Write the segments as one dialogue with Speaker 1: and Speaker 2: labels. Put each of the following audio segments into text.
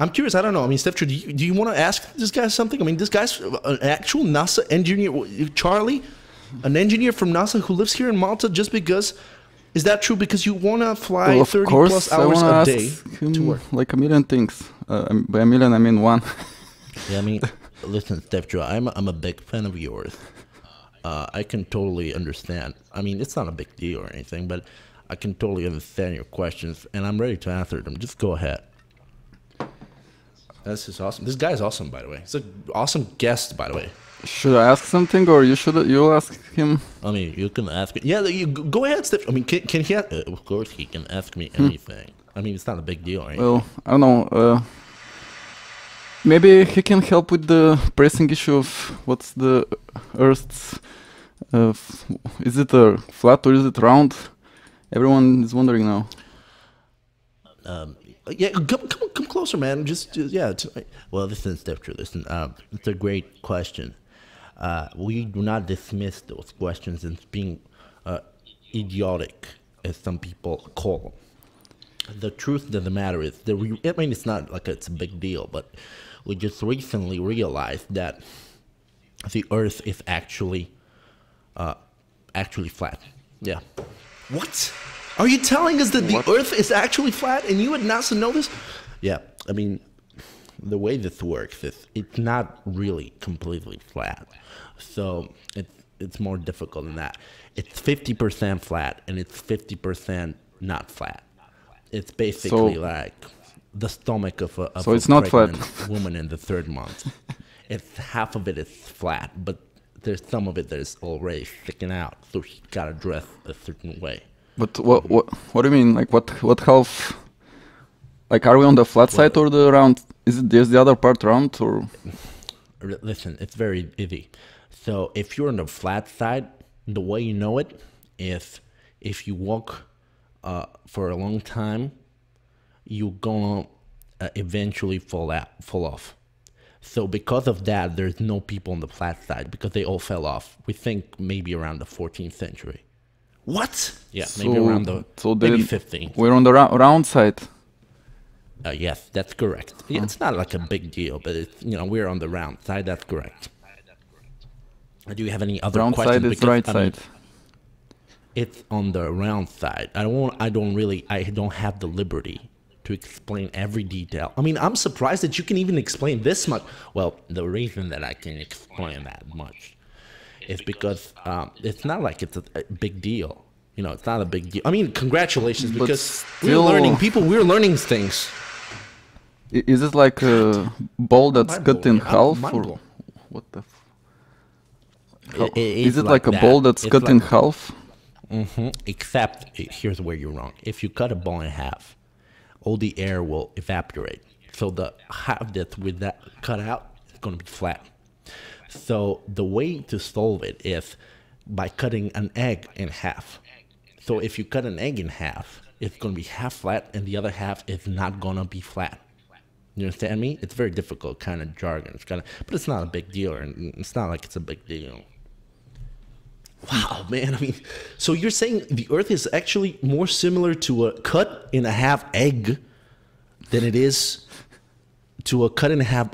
Speaker 1: I'm curious. I don't know. I mean, Stefcho, do you want to ask this guy something? I mean, this guy's an actual NASA engineer. Charlie, an engineer from NASA who lives here in Malta just because. Is that true? Because you want to fly
Speaker 2: Well,
Speaker 1: 30
Speaker 2: course,
Speaker 1: plus hours a day to work?
Speaker 2: Like a million things. By a million, I mean one.
Speaker 1: Yeah, I mean, listen, Stefcho, I'm a big fan of yours. I can totally understand. I mean, it's not a big deal or anything, but I can totally understand your questions, and I'm ready to answer them. Just go ahead. This is awesome. This guy's awesome, by the way. He's an awesome guest, by the way.
Speaker 2: Should I ask something, or you ask him?
Speaker 1: I mean, you can ask me. Yeah, you go ahead, Steph. I mean, can he? Of course, he can ask me anything. I mean, it's not a big deal, right?
Speaker 2: Well, I don't know. Maybe he can help with the pressing issue of what's the Earth's. Is it a flat or is it round? Everyone is wondering now.
Speaker 1: Yeah, come closer, man. Just yeah. Well, listen, Stefcho, listen. It's a great question. We do not dismiss those questions as being idiotic, as some people call them. The truth of the matter is, I mean, it's not like it's a big deal, but we just recently realized that the Earth is actually flat. Yeah. What? Are you telling us that the Earth is actually flat, and you at NASA know this? Yeah. I mean, the way this works is it's not really completely flat. So it's more difficult than that. It's 50% flat and it's 50% not flat. It's basically like the stomach of a
Speaker 2: it's not flat.
Speaker 1: woman in the 3rd month. It's half of it is flat, but there's some of it that is already sticking out. So she's got to dress a certain way.
Speaker 2: But what do you mean? Like what half? Like, are we on the flat side or the round? Is the other part round or?
Speaker 1: Listen, it's very easy. So if you're on the flat side, the way you know it is if you walk for a long time, you're gonna eventually fall off. So because of that, there's no people on the flat side because they all fell off. We think maybe around the 14th century. What? Yeah, maybe around maybe 15th.
Speaker 2: We're on the round side.
Speaker 1: Yes, that's correct. Yeah, it's not like a big deal, but it's, we're on the round side. That's correct. Do you have any other
Speaker 2: round
Speaker 1: questions?
Speaker 2: Round side is right side.
Speaker 1: It's on the round side. I don't have the liberty to explain every detail. I mean, I'm surprised that you can even explain this much. Well, the reason that I can explain that much is because it's not like it's a big deal. It's not a big deal. I mean, congratulations, because we're learning things.
Speaker 2: Is it like a ball that's cut in half? Or what the? Is it like a ball that's cut in half?
Speaker 1: Except, here's where you're wrong. If you cut a ball in half, all the air will evaporate. So the half that's with that cut out is going to be flat. So the way to solve it is by cutting an egg in half. So if you cut an egg in half, it's going to be half flat and the other half is not going to be flat. You understand me? It's very difficult kind of jargon. But it's not a big deal, and it's not like it's a big deal. Wow, man. I mean, so you're saying the Earth is actually more similar to a cut in a half egg than it is to a cut in a half.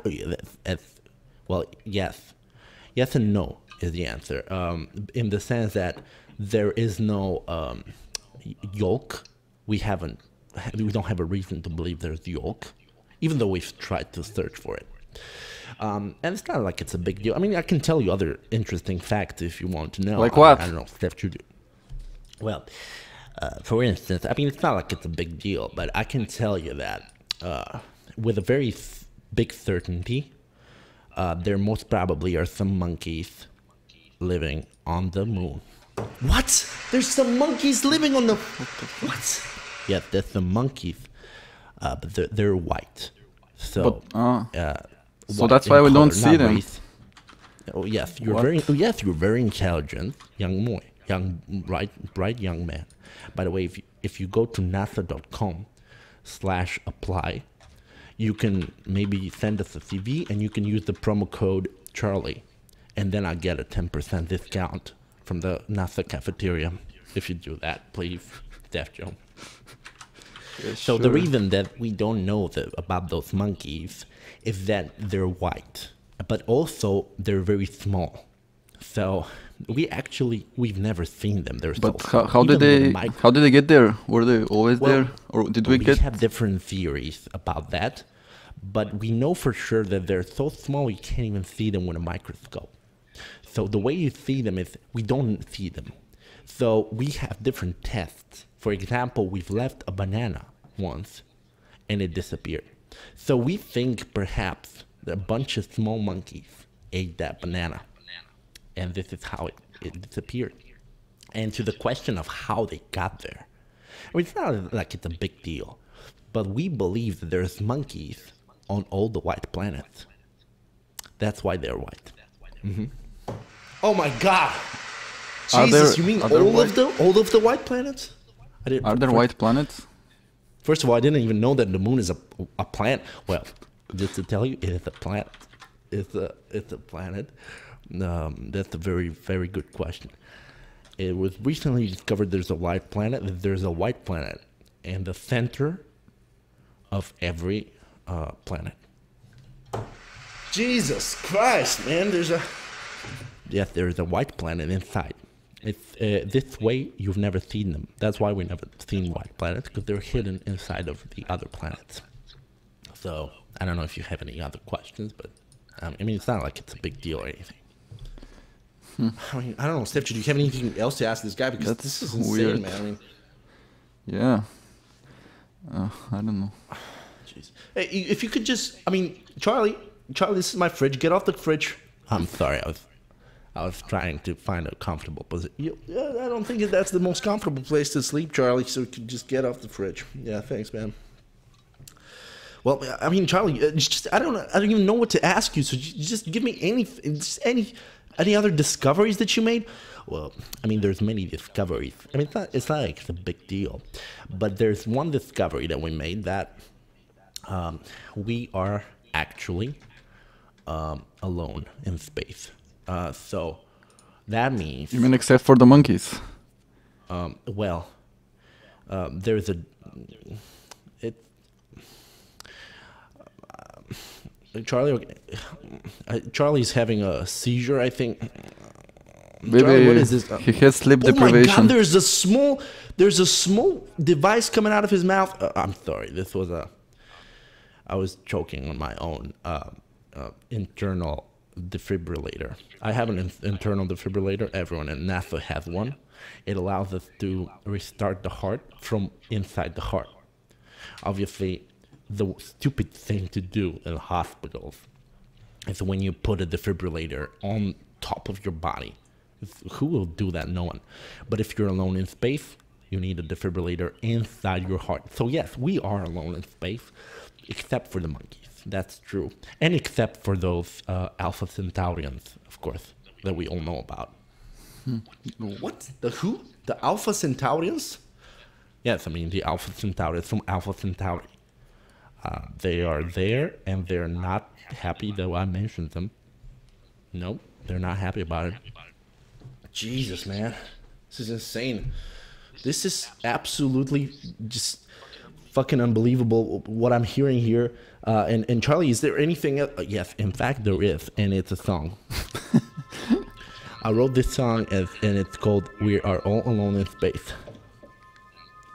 Speaker 1: Well, yes. Yes and no is the answer. In the sense that there is no yolk. We don't have a reason to believe there's yolk, even though we've tried to search for it. And it's not like it's a big deal. I mean, I can tell you other interesting facts if you want to know.
Speaker 2: Like what?
Speaker 1: I don't know, Stefcho. Well, for instance, I mean, it's not like it's a big deal, but I can tell you that with a very big certainty, there most probably are some monkeys living on the moon. What? There's some monkeys living on the... What? Yeah, there's some monkeys, but they're white. So,
Speaker 2: so that's why we don't see them.
Speaker 1: Race. Oh yes, you're very intelligent, bright young man. By the way, if you go to nasa.com/apply, you can maybe send us a CV and you can use the promo code Charlie, and then I'll get a 10% discount from the NASA cafeteria. If you do that, please, Stefcho.
Speaker 2: Yeah,
Speaker 1: So the reason that we don't know about those monkeys is that they're white, but also they're very small. So we've never seen them. They're
Speaker 2: But
Speaker 1: so small.
Speaker 2: how did
Speaker 1: Even with
Speaker 2: they
Speaker 1: a
Speaker 2: how did they get there? Were they always
Speaker 1: Well,
Speaker 2: there, or did we
Speaker 1: we
Speaker 2: get?
Speaker 1: have different theories about that, but we know for sure that they're so small you can't even see them with a microscope. So the way you see them is we don't see them. So we have different tests. For example, we've left a banana once and it disappeared. So we think perhaps that a bunch of small monkeys ate that banana and this is how it disappeared. And to the question of how they got there, I mean, it's not like it's a big deal, but we believe that there's monkeys on all the white planets. That's why they're white. Oh my God!
Speaker 2: Are
Speaker 1: Jesus,
Speaker 2: there-
Speaker 1: you mean
Speaker 2: are there
Speaker 1: all of the white planets? I didn't,
Speaker 2: Are there white planets?
Speaker 1: First of all, I didn't even know that the moon is a planet. Well, just to tell you, it is a planet. It's a planet. That's a very, very good question. It was recently discovered there's a white planet. There's a white planet in the center of every planet. Jesus Christ, man! Yes, there's a white planet inside. It's this way you've never seen them. That's why we've never seen white planets, because they're hidden inside of the other planets. So I don't know if you have any other questions, but I mean, it's not like it's a big deal or anything. I mean, I don't know, Stefcho, do you have anything else to ask this guy? Because this is insane,
Speaker 2: weird.
Speaker 1: man. I mean,
Speaker 2: Yeah. I don't know.
Speaker 1: jeez. Hey, if you could just, I mean, Charlie, this is my fridge. Get off the fridge. I'm sorry, I was trying to find a comfortable position. I don't think that's the most comfortable place to sleep, Charlie. So you could just get off the fridge. Yeah, thanks, man. Well, I mean, Charlie, it's just I don't even know what to ask you. So just give me any other discoveries that you made. Well, I mean, there's many discoveries. I mean, it's not like it's a big deal, but there's one discovery that we made that we are actually alone in space. So that means,
Speaker 2: You mean except for the monkeys?
Speaker 1: well, there's Charlie's having a seizure, I think.
Speaker 2: Maybe
Speaker 1: Charlie, what is this?
Speaker 2: he has sleep
Speaker 1: Oh my
Speaker 2: deprivation.
Speaker 1: God! There's a small device coming out of his mouth. I'm sorry. I was choking on my own internal defibrillator. I have an internal defibrillator. Everyone at NASA has one. It allows us to restart the heart from inside the heart. Obviously, the stupid thing to do in hospitals is when you put a defibrillator on top of your body. Who will do that? No one. But if you're alone in space, you need a defibrillator inside your heart. So yes, we are alone in space, except for the monkeys. That's true. And except for those Alpha Centaurians, of course, that we all know about. What? The who? The Alpha Centaurians? Yes, I mean the Alpha Centaurians from Alpha Centauri. They are there, and they're not happy that I mentioned them. Nope, they're not happy about it. Jesus, man. This is insane. This is absolutely just fucking unbelievable what I'm hearing here. And Charlie, is there anything else? Yes, in fact, there is, and it's a song. I wrote this song, and it's called We Are All Alone in Space.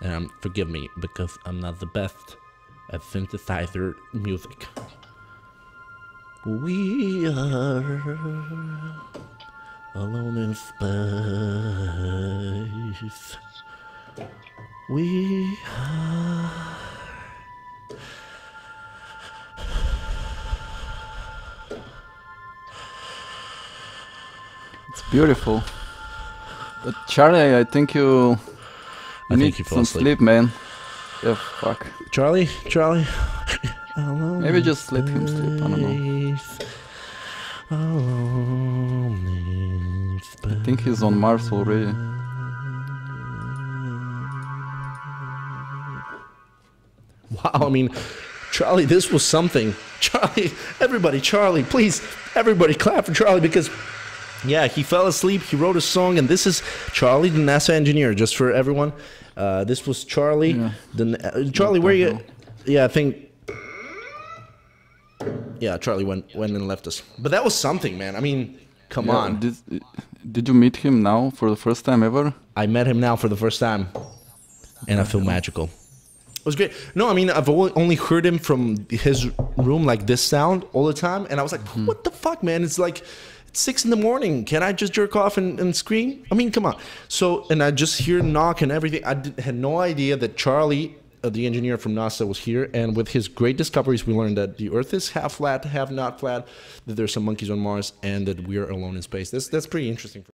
Speaker 1: And forgive me, because I'm not the best at synthesizer music. We are alone in space. We are.
Speaker 2: It's beautiful. But Charlie, I think you need
Speaker 1: you fell
Speaker 2: some
Speaker 1: asleep.
Speaker 2: sleep, man. Yeah, fuck.
Speaker 1: Charlie.
Speaker 2: Maybe just let him sleep. I don't know. I think he's on Mars already.
Speaker 1: Wow, I mean, Charlie, this was something. Charlie, everybody, Charlie, please, everybody clap for Charlie, because, yeah, he fell asleep, he wrote a song, and this is Charlie, the NASA engineer, just for everyone. This was Charlie.
Speaker 2: Yeah.
Speaker 1: Charlie, where you?
Speaker 2: hell?
Speaker 1: Yeah, I think. Yeah, Charlie went and left us. But that was something, man. I mean, come
Speaker 2: Yeah,
Speaker 1: on.
Speaker 2: Did you meet him now for the first time ever?
Speaker 1: I met him now for the first time, and I feel magical. It was great. No, I mean, I've only heard him from his room, like this sound, all the time. And I was like, what the fuck, man? It's like, it's 6 in the morning. Can I just jerk off and scream? I mean, come on. So, and I just hear knock and everything. I had no idea that Charlie, the engineer from NASA, was here. And with his great discoveries, we learned that the Earth is half flat, half not flat, that there's some monkeys on Mars, and that we're alone in space. That's pretty interesting.